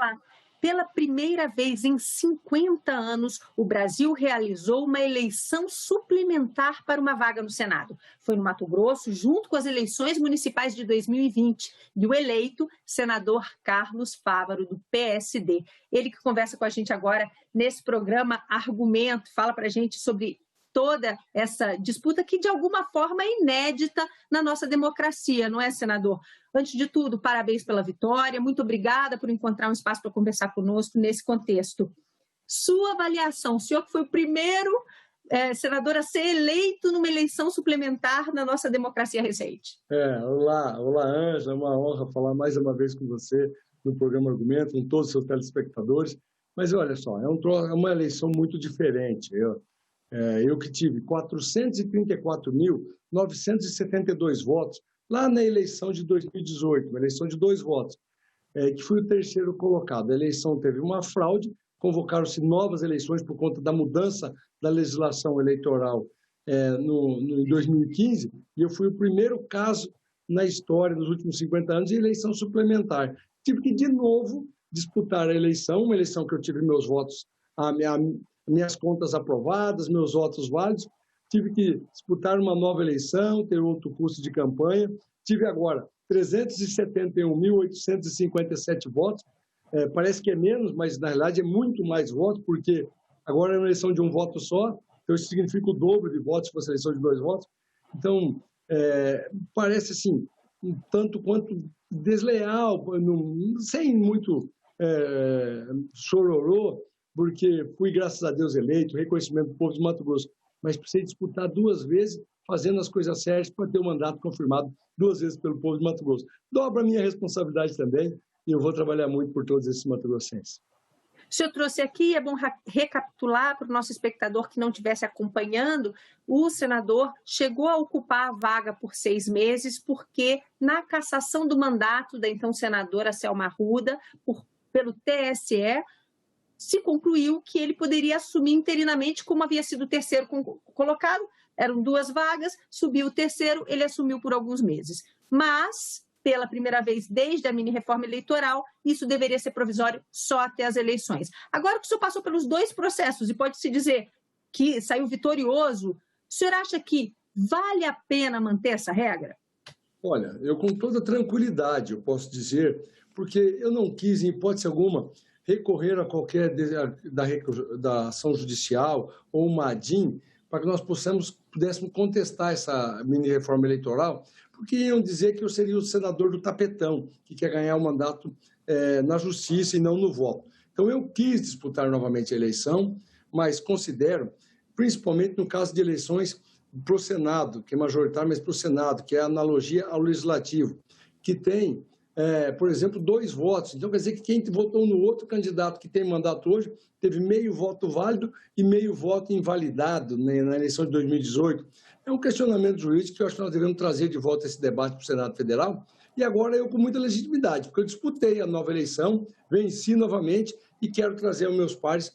Olá! Pela primeira vez em 50 anos, o Brasil realizou uma eleição suplementar para uma vaga no Senado. Foi no Mato Grosso, junto com as eleições municipais de 2020, e o eleito, senador Carlos Fávaro, do PSD. Ele que conversa com a gente agora nesse programa Argumento, fala para a gente sobre toda essa disputa que, de alguma forma, é inédita na nossa democracia, não é, senador? Antes de tudo, parabéns pela vitória, muito obrigada por encontrar um espaço para conversar conosco nesse contexto. Sua avaliação, o senhor que foi o primeiro senador a ser eleito numa eleição suplementar na nossa democracia recente. Olá, Ângela, é uma honra falar mais uma vez com você no programa Argumento, com todos os seus telespectadores, mas olha só, é uma eleição muito diferente. Eu que tive 434.972 votos lá na eleição de 2018, uma eleição de 2 votos, que fui o terceiro colocado. A eleição teve uma fraude, convocaram-se novas eleições por conta da mudança da legislação eleitoral em 2015, e eu fui o primeiro caso na história, nos últimos 50 anos, de eleição suplementar. Tive que, de novo, disputar a eleição, uma eleição que eu tive meus votos, minhas contas aprovadas, meus votos válidos, tive que disputar uma nova eleição, ter outro custo de campanha, tive agora 371.857 votos, parece que é menos, mas na realidade é muito mais votos, porque agora é uma eleição de um voto só, então isso significa o dobro de votos se fosse eleição de 2 votos, então parece assim, um tanto quanto desleal, sem muito chororô, porque fui, graças a Deus, eleito, reconhecimento do povo de Mato Grosso, mas precisei disputar 2 vezes, fazendo as coisas sérias para ter o mandato confirmado 2 vezes pelo povo de Mato Grosso. Dobra a minha responsabilidade também e eu vou trabalhar muito por todos esses mato-grossenses. O senhor trouxe aqui, é bom recapitular para o nosso espectador que não estivesse acompanhando, o senador chegou a ocupar a vaga por 6 meses, porque na cassação do mandato da então senadora Selma Arruda, pelo TSE, se concluiu que ele poderia assumir interinamente, como havia sido o terceiro colocado, eram 2 vagas, subiu o terceiro, ele assumiu por alguns meses. Mas, pela primeira vez desde a mini-reforma eleitoral, isso deveria ser provisório só até as eleições. Agora que o senhor passou pelos 2 processos e pode-se dizer que saiu vitorioso, o senhor acha que vale a pena manter essa regra? Olha, eu com toda tranquilidade eu posso dizer, porque eu não quis, em hipótese alguma, recorrer a qualquer da ação judicial ou uma ADIM para que nós pudéssemos contestar essa mini-reforma eleitoral, porque iam dizer que eu seria o senador do tapetão, que quer ganhar o mandato na justiça e não no voto. Então, eu quis disputar novamente a eleição, mas considero, principalmente no caso de eleições para o Senado, que é majoritário, mas para o Senado, que é a analogia ao Legislativo, que tem por exemplo, 2 votos. Então, quer dizer que quem votou no outro candidato que tem mandato hoje teve meio voto válido e meio voto invalidado, né, na eleição de 2018. É um questionamento jurídico que eu acho que nós devemos trazer de volta esse debate para o Senado Federal. E agora eu com muita legitimidade, porque eu disputei a nova eleição, venci novamente e quero trazer aos meus pares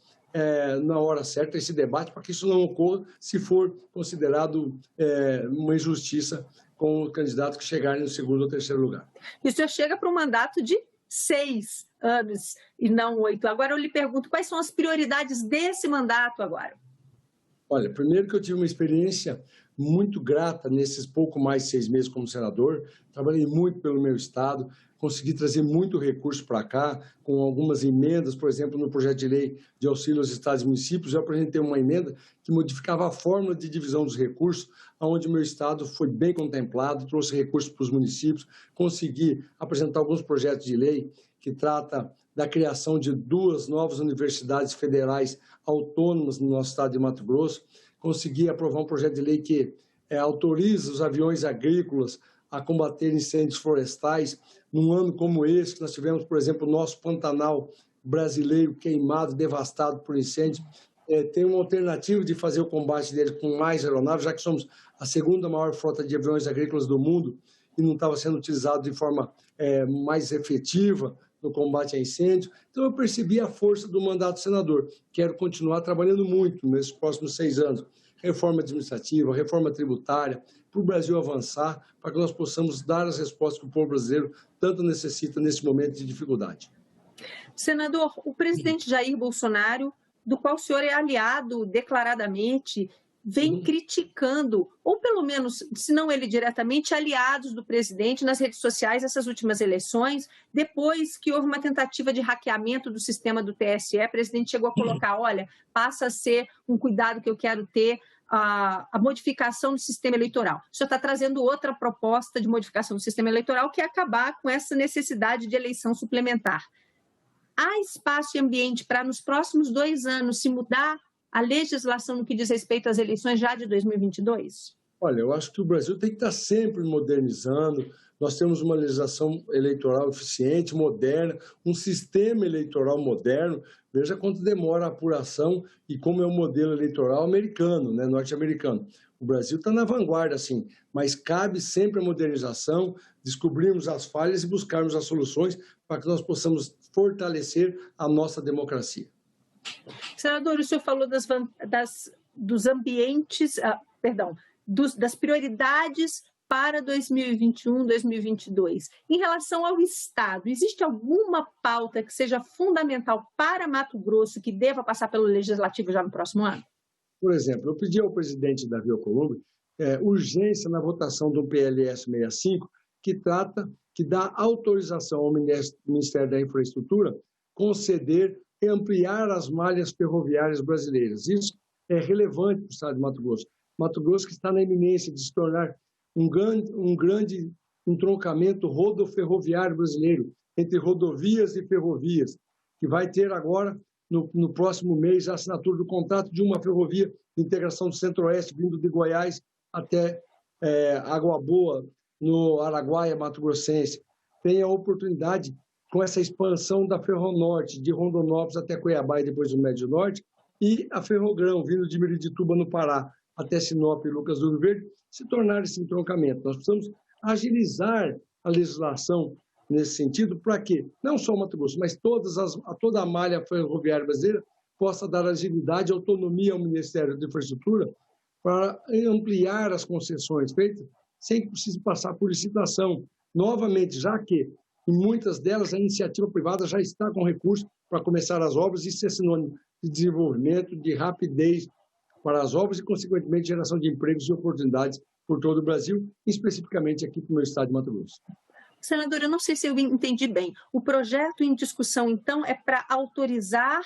na hora certa esse debate para que isso não ocorra se for considerado uma injustiça com os candidatos que chegarem no 2º ou 3º lugar. E o senhor chega para um mandato de 6 anos e não 8. Agora eu lhe pergunto, quais são as prioridades desse mandato agora? Olha, primeiro que eu tive uma experiência muito grata nesses pouco mais de 6 meses como senador, trabalhei muito pelo meu estado, consegui trazer muito recurso para cá, com algumas emendas, por exemplo, no projeto de lei de auxílio aos estados e municípios, eu apresentei uma emenda que modificava a fórmula de divisão dos recursos, onde o meu estado foi bem contemplado, trouxe recursos para os municípios, consegui apresentar alguns projetos de lei que trata da criação de 2 novas universidades federais autônomas no nosso estado de Mato Grosso, consegui aprovar um projeto de lei que autoriza os aviões agrícolas a combater incêndios florestais. Num ano como esse, que nós tivemos, por exemplo, o nosso Pantanal brasileiro queimado, devastado por incêndios, tem uma alternativa de fazer o combate dele com mais aeronaves, já que somos a 2ª maior frota de aviões agrícolas do mundo e não estava sendo utilizado de forma mais efetiva no combate a incêndio. Então, eu percebi a força do mandato do senador. Quero continuar trabalhando muito nesses próximos 6 anos. Reforma administrativa, reforma tributária, para o Brasil avançar, para que nós possamos dar as respostas que o povo brasileiro tanto necessita nesse momento de dificuldade. Senador, o presidente Jair Bolsonaro, do qual o senhor é aliado declaradamente, vem criticando, ou pelo menos, se não ele diretamente, aliados do presidente nas redes sociais essas últimas eleições, depois que houve uma tentativa de hackeamento do sistema do TSE, o presidente chegou a colocar, olha, passa a ser um cuidado que eu quero ter, a modificação do sistema eleitoral. O senhor está trazendo outra proposta de modificação do sistema eleitoral, que é acabar com essa necessidade de eleição suplementar. Há espaço e ambiente para, nos próximos 2 anos, se mudar a legislação no que diz respeito às eleições já de 2022? Olha, eu acho que o Brasil tem que estar sempre modernizando. Nós temos uma legislação eleitoral eficiente, moderna, um sistema eleitoral moderno. Veja quanto demora a apuração e como é o modelo eleitoral americano, né, norte-americano. O Brasil está na vanguarda, sim, mas cabe sempre a modernização, descobrirmos as falhas e buscarmos as soluções para que nós possamos fortalecer a nossa democracia. Senador, o senhor falou dos ambientes, das prioridades para 2021, 2022. Em relação ao Estado, existe alguma pauta que seja fundamental para Mato Grosso que deva passar pelo Legislativo já no próximo ano? Por exemplo, eu pedi ao presidente Davi Alcolumbre urgência na votação do PLS 65, que dá autorização ao Ministério da Infraestrutura conceder e ampliar as malhas ferroviárias brasileiras. Isso é relevante para o estado de Mato Grosso. Mato Grosso que está na iminência de se tornar um grande entroncamento rodoferroviário brasileiro, entre rodovias e ferrovias, que vai ter agora, no próximo mês, a assinatura do contrato de uma ferrovia de integração do Centro-Oeste, vindo de Goiás até Água Boa, no Araguaia, Mato Grossense. Tem a oportunidade, com essa expansão da Ferronorte, de Rondonópolis até Cuiabá e depois do Médio Norte, e a Ferrogrão, vindo de Miritituba, no Pará, até Sinop e Lucas do Rio Verde, se tornar esse entroncamento. Nós precisamos agilizar a legislação nesse sentido, para que não só o Mato Grosso, mas toda a malha ferroviária brasileira possa dar agilidade e autonomia ao Ministério da Infraestrutura para ampliar as concessões feitas sem que precise passar por licitação. Novamente, já que em muitas delas a iniciativa privada já está com recursos para começar as obras, isso é sinônimo de desenvolvimento, de rapidez para as obras e, consequentemente, geração de empregos e oportunidades por todo o Brasil, especificamente aqui no meu estado de Mato Grosso. Senador, eu não sei se eu entendi bem. O projeto em discussão, então, é para autorizar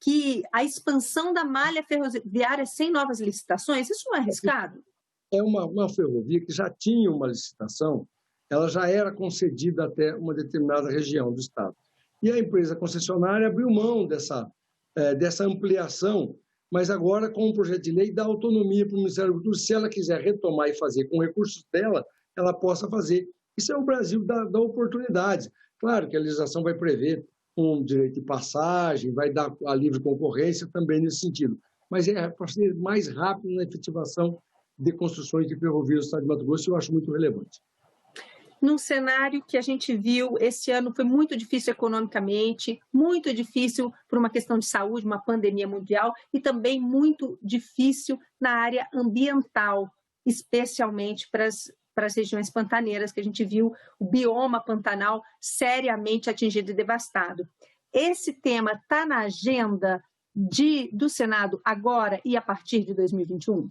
que a expansão da malha ferroviária sem novas licitações? Isso não é arriscado? É uma ferrovia que já tinha uma licitação, ela já era concedida até uma determinada região do estado. E a empresa concessionária abriu mão dessa ampliação, mas agora, com o projeto de lei, dá autonomia para o Ministério da Cultura. Se ela quiser retomar e fazer com recursos dela, ela possa fazer. Isso é o Brasil da oportunidade. Claro que a legislação vai prever um direito de passagem, vai dar a livre concorrência também nesse sentido. Mas é para ser mais rápido na efetivação de construções de ferrovias do estado de Mato Grosso, eu acho muito relevante. Num cenário que a gente viu, esse ano foi muito difícil economicamente, muito difícil por uma questão de saúde, uma pandemia mundial, e também muito difícil na área ambiental, especialmente para as regiões pantaneiras, que a gente viu o bioma pantanal seriamente atingido e devastado. Esse tema está na agenda do Senado agora e a partir de 2021?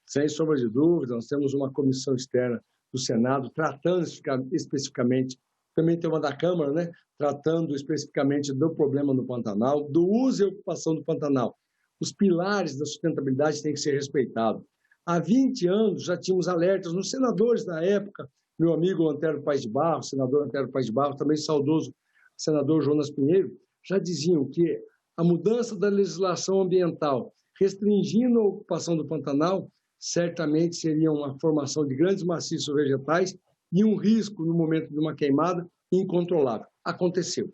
Sem sombra de dúvida, nós temos uma comissão externa do Senado tratando especificamente, também tem uma da Câmara, né, tratando especificamente do problema no Pantanal, do uso e ocupação do Pantanal. Os pilares da sustentabilidade têm que ser respeitados. Há 20 anos já tínhamos alertas nos senadores da época, meu amigo Antero Paes de Barros, senador Antero Paes de Barros, também saudoso senador Jonas Pinheiro, já diziam que a mudança da legislação ambiental, restringindo a ocupação do Pantanal, certamente seria uma formação de grandes maciços vegetais e um risco no momento de uma queimada incontrolável. Aconteceu.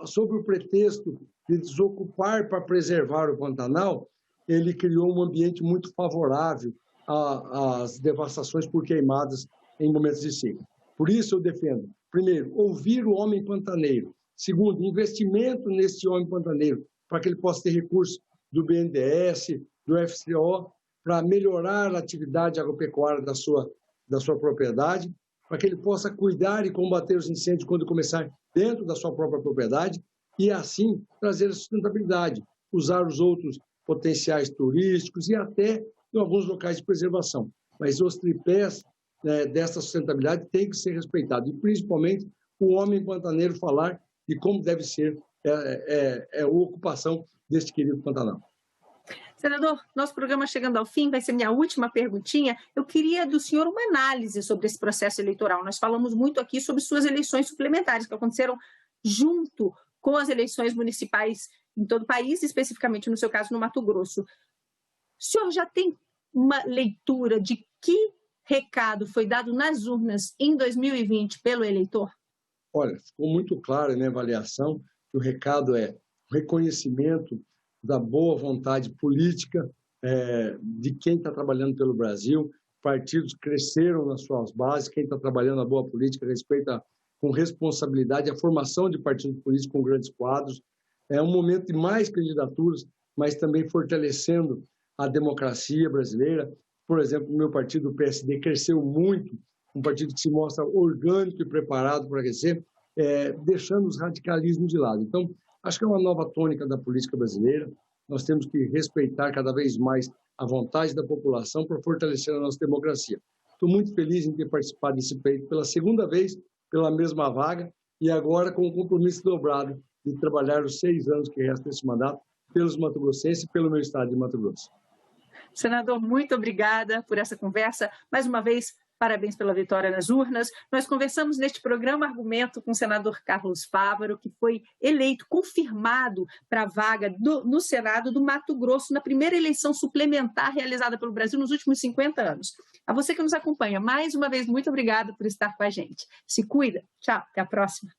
Sob o pretexto de desocupar para preservar o Pantanal, ele criou um ambiente muito favorável às devastações por queimadas em momentos de seca. Por isso eu defendo, primeiro, ouvir o homem pantaneiro. Segundo, investimento nesse homem pantaneiro, para que ele possa ter recursos do BNDES, do FCO, para melhorar a atividade agropecuária da sua propriedade. para que ele possa cuidar e combater os incêndios quando começar dentro da sua própria propriedade e, assim, trazer a sustentabilidade, usar os outros potenciais turísticos e até em alguns locais de preservação. Mas os tripés, né, dessa sustentabilidade têm que ser respeitados, e principalmente o homem pantaneiro falar de como deve ser a ocupação deste querido Pantanal. Senador, nosso programa chegando ao fim, vai ser minha última perguntinha. Eu queria do senhor uma análise sobre esse processo eleitoral. Nós falamos muito aqui sobre suas eleições suplementares, que aconteceram junto com as eleições municipais em todo o país, especificamente no seu caso no Mato Grosso. O senhor já tem uma leitura de que recado foi dado nas urnas em 2020 pelo eleitor? Olha, ficou muito claro na minha avaliação que o recado é o reconhecimento da boa vontade política de quem está trabalhando pelo Brasil. Partidos cresceram nas suas bases, quem está trabalhando a boa política respeita com responsabilidade a formação de partidos políticos com grandes quadros. É um momento de mais candidaturas, mas também fortalecendo a democracia brasileira. Por exemplo, o meu partido, o PSD, cresceu muito, um partido que se mostra orgânico e preparado para crescer, deixando os radicalismos de lado. Então, acho que é uma nova tônica da política brasileira. Nós temos que respeitar cada vez mais a vontade da população para fortalecer a nossa democracia. Estou muito feliz em ter participado desse pleito pela segunda vez, pela mesma vaga, e agora com o compromisso dobrado de trabalhar os 6 anos que restam desse mandato pelos mato-grossenses e pelo meu estado de Mato Grosso. Senador, muito obrigada por essa conversa. Mais uma vez, parabéns pela vitória nas urnas. Nós conversamos neste programa Argumento com o senador Carlos Fávaro, que foi eleito, confirmado para a vaga no Senado do Mato Grosso, na primeira eleição suplementar realizada pelo Brasil nos últimos 50 anos. A você que nos acompanha, mais uma vez, muito obrigada por estar com a gente. Se cuida. Tchau, até a próxima.